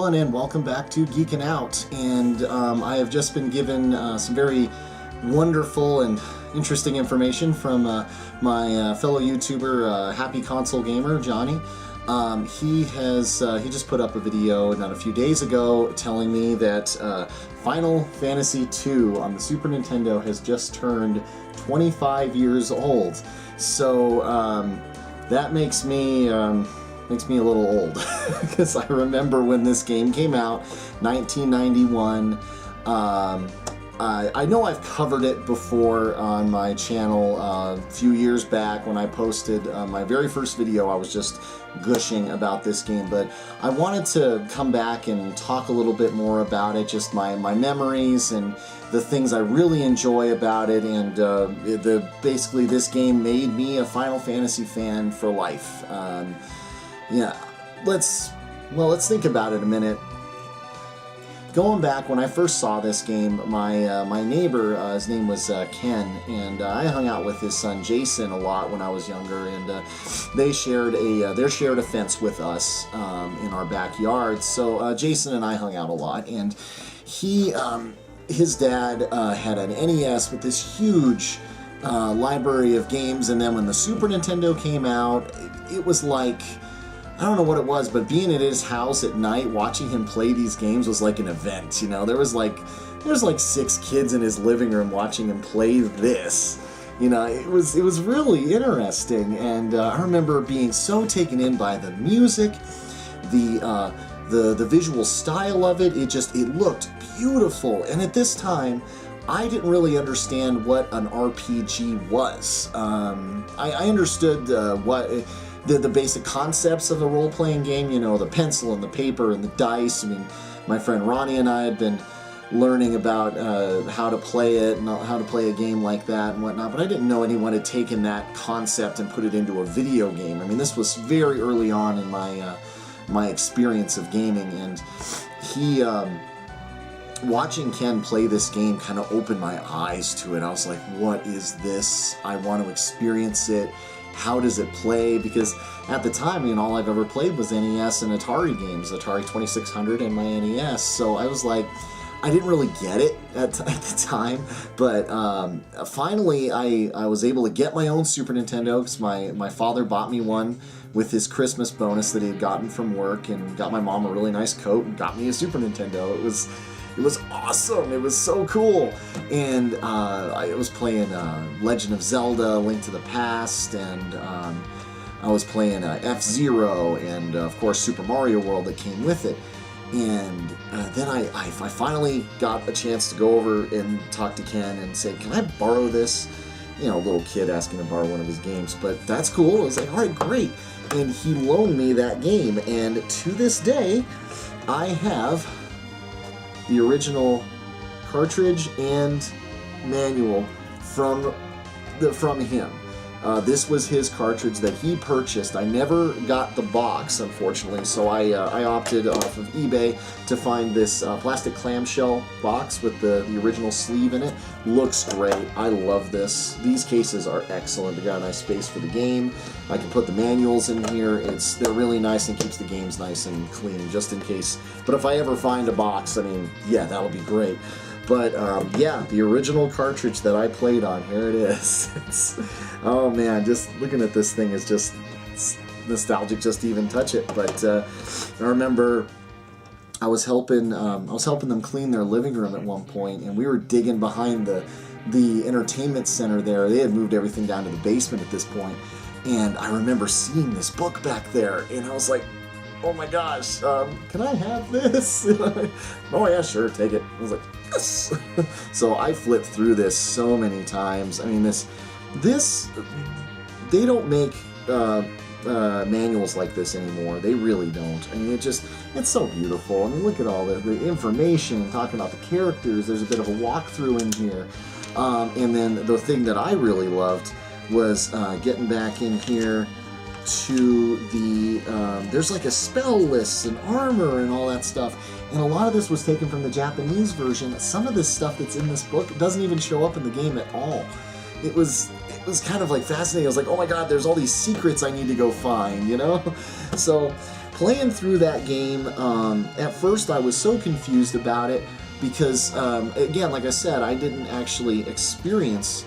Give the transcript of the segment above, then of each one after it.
everyone, and welcome back to Geeking Out. And I have just been given some very wonderful and interesting information from my fellow YouTuber, Happy Console Gamer, Johnny. He just put up a video not a few days ago telling me that Final Fantasy II on the Super Nintendo has just turned 25 years old. So that makes me a little old because I remember when this game came out, 1991. I know I've covered it before on my channel a few years back when I posted my very first video. I was just gushing about this game, but I wanted to come back and talk a little bit more about it, just my memories and the things I really enjoy about it, and basically this game made me a Final Fantasy fan for life. Yeah, let's think about it a minute. Going back, when I first saw this game, my neighbor, his name was Ken, and I hung out with his son Jason a lot when I was younger, and they shared a fence with us in our backyard. So Jason and I hung out a lot, and his dad had an NES with this huge library of games, and then when the Super Nintendo came out, it was like, I don't know what it was, but being at his house at night watching him play these games was like an event, you know. There was like 6 kids in his living room watching him play this. You know, it was really interesting, and I remember being so taken in by the music, the visual style of it. It looked beautiful, and at this time I didn't really understand what an RPG was. I understood the basic concepts of a role-playing game, you know, the pencil and the paper and the dice. I mean, my friend Ronnie and I had been learning about how to play it and how to play a game like that and whatnot, but I didn't know anyone had taken that concept and put it into a video game. I mean, this was very early on in my experience of gaming, and watching Ken play this game kind of opened my eyes to it. I was like, what is this? I want to experience it. How does it play? Because at the time, you know, all I've ever played was NES and Atari games, Atari 2600 and my NES. So I was like, I didn't really get it at the time. But finally, I was able to get my own Super Nintendo because my father bought me one with his Christmas bonus that he had gotten from work, and got my mom a really nice coat and got me a Super Nintendo. It was awesome. It was so cool. And I was playing Legend of Zelda, Link to the Past, and I was playing F-Zero, and of course Super Mario World that came with it. And then I finally got a chance to go over and talk to Ken and say, can I borrow this? You know, a little kid asking to borrow one of his games, but that's cool. I was like, all right, great. And he loaned me that game, and to this day, I have the original cartridge and manual from him. This was his cartridge that he purchased. I never got the box, unfortunately, so I opted off of eBay to find this plastic clamshell box with the original sleeve in it. Looks great. I love this. These cases are excellent. They got a nice space for the game. I can put the manuals in here. They're really nice and keeps the games nice and clean, just in case. But if I ever find a box, I mean, yeah, that'll be great. But yeah, the original cartridge that I played on, here it is. Oh man, just looking at this thing is just nostalgic just to even touch it. But I remember I was helping them clean their living room at one point, and we were digging behind the entertainment center there. They had moved everything down to the basement at this point, and I remember seeing this book back there, and I was like, oh my gosh, can I have this? Oh yeah, sure, take it. I was like, yes! So I flipped through this so many times. I mean, they don't make manuals like this anymore. They really don't. I mean, it's so beautiful. I mean, look at all the information, talking about the characters. There's a bit of a walkthrough in here. And then the thing that I really loved was getting back in here to there's like a spell list and armor and all that stuff, and a lot of this was taken from the Japanese version. Some of this stuff that's in this book doesn't even show up in the game at all. It was kind of like fascinating. I was like, oh my god, there's all these secrets I need to go find, you know? So playing through that game, at first I was so confused about it because, again, like I said, I didn't actually experience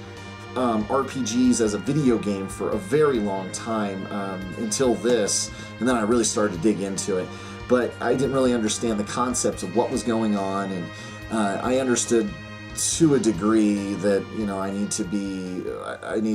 RPGs as a video game for a very long time until this, and then I really started to dig into it. But I didn't really understand the concepts of what was going on, and I understood to a degree that, you know, I need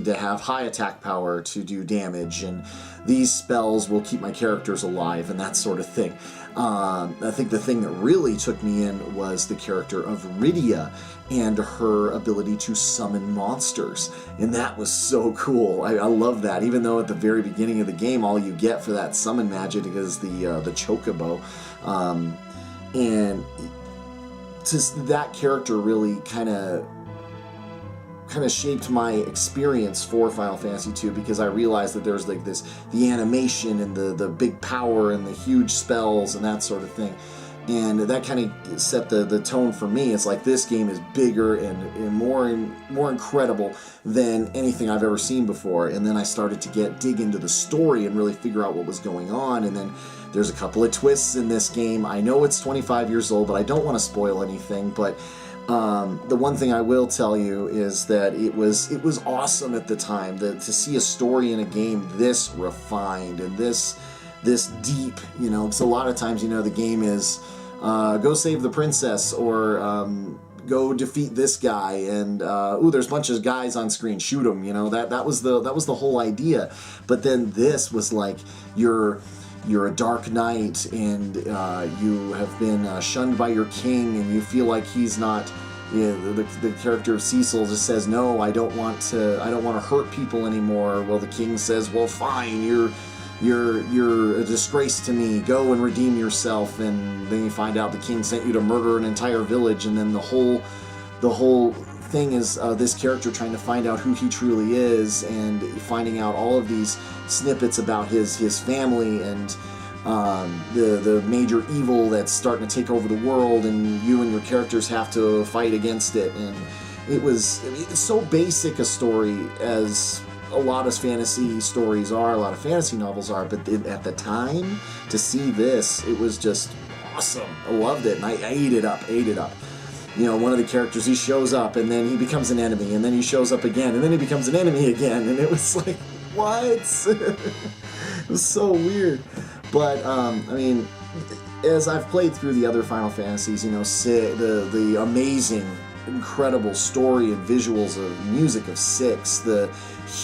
to have high attack power to do damage, and these spells will keep my characters alive and that sort of thing. I think the thing that really took me in was the character of Rydia and her ability to summon monsters, and that was so cool. I love that, even though at the very beginning of the game all you get for that summon magic is the chocobo, and just that character really kind of shaped my experience for Final Fantasy II, because I realized that there's like the animation and the big power and the huge spells and that sort of thing. And that kind of set the tone for me. It's like this game is bigger and more incredible than anything I've ever seen before. And then I started to dig into the story and really figure out what was going on. And then there's a couple of twists in this game. I know it's 25 years old, but I don't want to spoil anything. But the one thing I will tell you is that it was awesome at the time to see a story in a game this refined and this deep. You know, because a lot of times, you know, the game is go save the princess, or go defeat this guy, and there's a bunch of guys on screen, shoot them. You know, that was the whole idea. But then this was like you're a dark knight, and you have been shunned by your king, and you feel like he's not. You know, the character of Cecil just says, "No, I don't want to hurt people anymore." Well, the king says, "Well, fine, you're a disgrace to me. Go and redeem yourself." And then you find out the king sent you to murder an entire village, and then the whole thing is this character trying to find out who he truly is, and finding out all of these snippets about his family and the major evil that's starting to take over the world, and you and your characters have to fight against it. And it's so basic a story as a lot of fantasy stories are, a lot of fantasy novels are, but at the time, to see this, it was just awesome. I loved it, and I ate it up. You know, one of the characters, he shows up, and then he becomes an enemy, and then he shows up again, and then he becomes an enemy again, and it was like, what? It was so weird. But, I mean, as I've played through the other Final Fantasies, you know, the amazing, incredible story and visuals of music of 6, the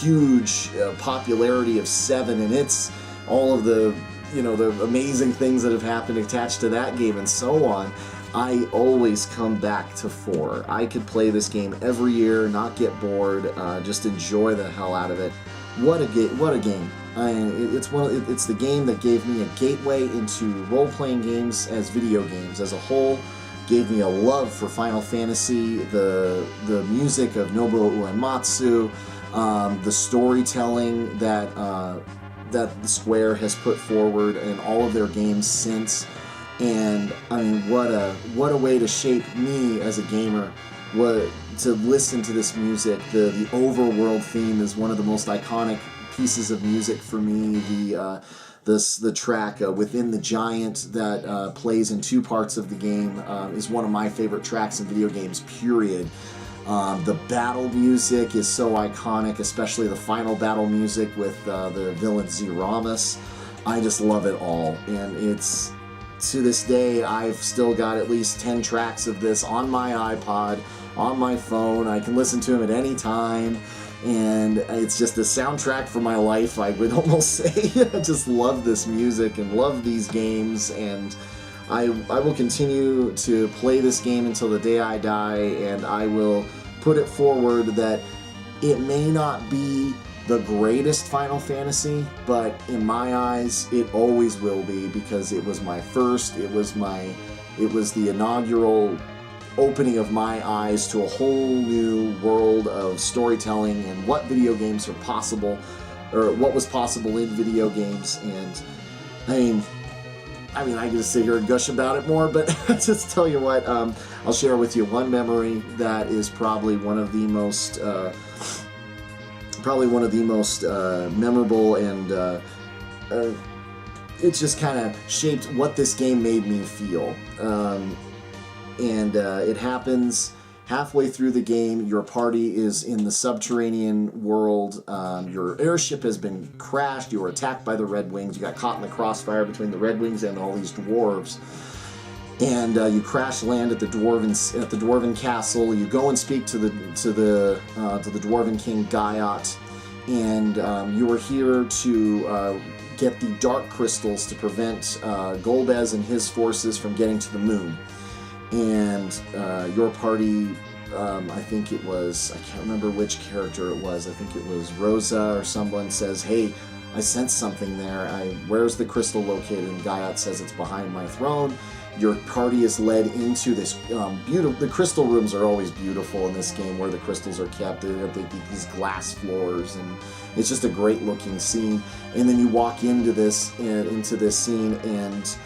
huge popularity of 7, and it's all of the, you know, the amazing things that have happened attached to that game and so on, I always come back to 4. I could play this game every year, not get bored, just enjoy the hell out of it. What a game! It's the game that gave me a gateway into role-playing games as video games as a whole. Gave me a love for Final Fantasy, the music of Nobuo Uematsu, the storytelling that the Square has put forward in all of their games since. And I mean, what a way to shape me as a gamer. To listen to this music. The overworld theme is one of the most iconic pieces of music for me. The track Within the Giant that plays in 2 parts of the game is one of my favorite tracks in video games, period. The battle music is so iconic, especially the final battle music with the villain Zeramus. I just love it all, and it's, to this day, I've still got at least 10 tracks of this on my iPod, on my phone. I can listen to them at any time, and it's just the soundtrack for my life, I would almost say. I just love this music and love these games, and I will continue to play this game until the day I die, and I will put it forward that it may not be the greatest Final Fantasy, but in my eyes, it always will be, because it was my first, it was the inaugural opening of my eyes to a whole new world of storytelling and what video games are possible, or what was possible in video games. And I mean, I can just sit here and gush about it more, but just tell you what, I'll share with you one memory that is probably one of the most memorable and it just kind of shaped what this game made me feel. It happens halfway through the game. Your party is in the subterranean world. Your airship has been crashed. You were attacked by the Red Wings. You got caught in the crossfire between the Red Wings and all these dwarves. And you crash land at the dwarven castle. You go and speak to the dwarven king Gaiot, and you are here to get the dark crystals to prevent Golbez and his forces from getting to the moon. And your party, I think it was, I can't remember which character it was, I think it was Rosa or someone says, hey, I sense something there, where's the crystal located? And Gaiot says it's behind my throne. Your party is led into this beautiful, the crystal rooms are always beautiful in this game where the crystals are kept. They have these glass floors, and it's just a great looking scene. And then you walk into this scene, and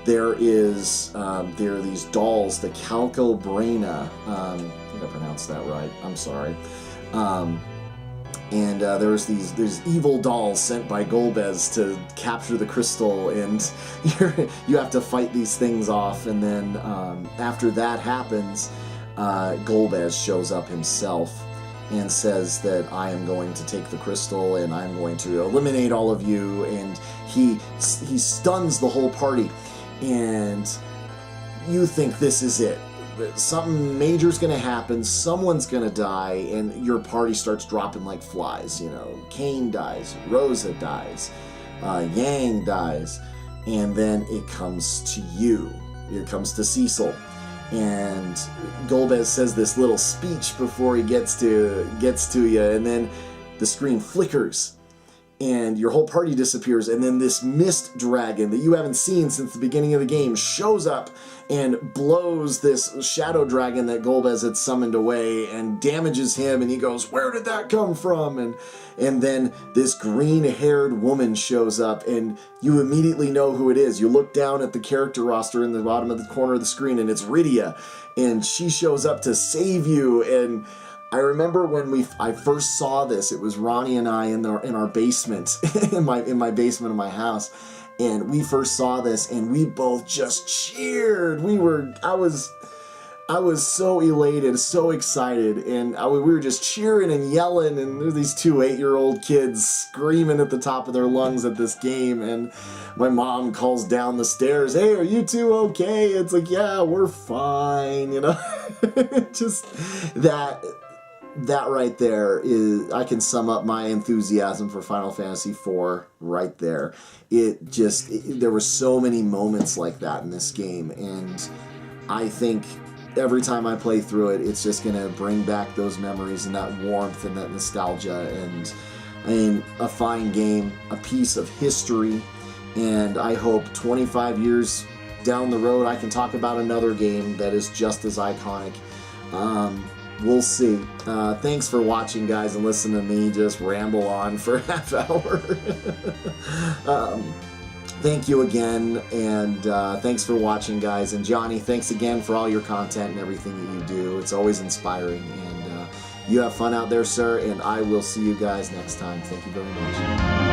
there are these dolls, the Calcobrana. I think I pronounced that right. I'm sorry. There's these evil dolls sent by Golbez to capture the crystal, and you have to fight these things off. And then after that happens, Golbez shows up himself and says that I am going to take the crystal and I'm going to eliminate all of you. And he stuns the whole party, and you think this is it. Something major's gonna happen, someone's gonna die, and your party starts dropping like flies. You know, Kane dies, Rosa dies, Yang dies, and then it comes to you. It comes to Cecil, and Golbez says this little speech before he gets to you, and then the screen flickers, and your whole party disappears, and then this mist dragon that you haven't seen since the beginning of the game shows up and blows this shadow dragon that Golbez had summoned away and damages him, and he goes, where did that come from? And then this green-haired woman shows up, and you immediately know who it is. You look down at the character roster in the bottom of the corner of the screen, and it's Rydia, and she shows up to save you. And I remember when I first saw this, it was Ronnie and I in our basement, in my basement of my house, and we first saw this, and we both just cheered. I was so elated, so excited, and we were just cheering and yelling, and there were these two 8-year-old kids screaming at the top of their lungs at this game, and my mom calls down the stairs, hey, are you two okay? It's like, yeah, we're fine, you know? Just that right there I can sum up my enthusiasm for Final Fantasy IV right there. There were so many moments like that in this game, and I think every time I play through it, it's just going to bring back those memories and that warmth and that nostalgia. And I mean, a fine game, a piece of history, and I hope 25 years down the road I can talk about another game that is just as iconic. We'll see. Thanks for watching, guys, and listening to me just ramble on for a half hour. Thank you again, and thanks for watching, guys. And Johnny, thanks again for all your content and everything that you do. It's always inspiring, and you have fun out there, sir, and I will see you guys next time. Thank you very much.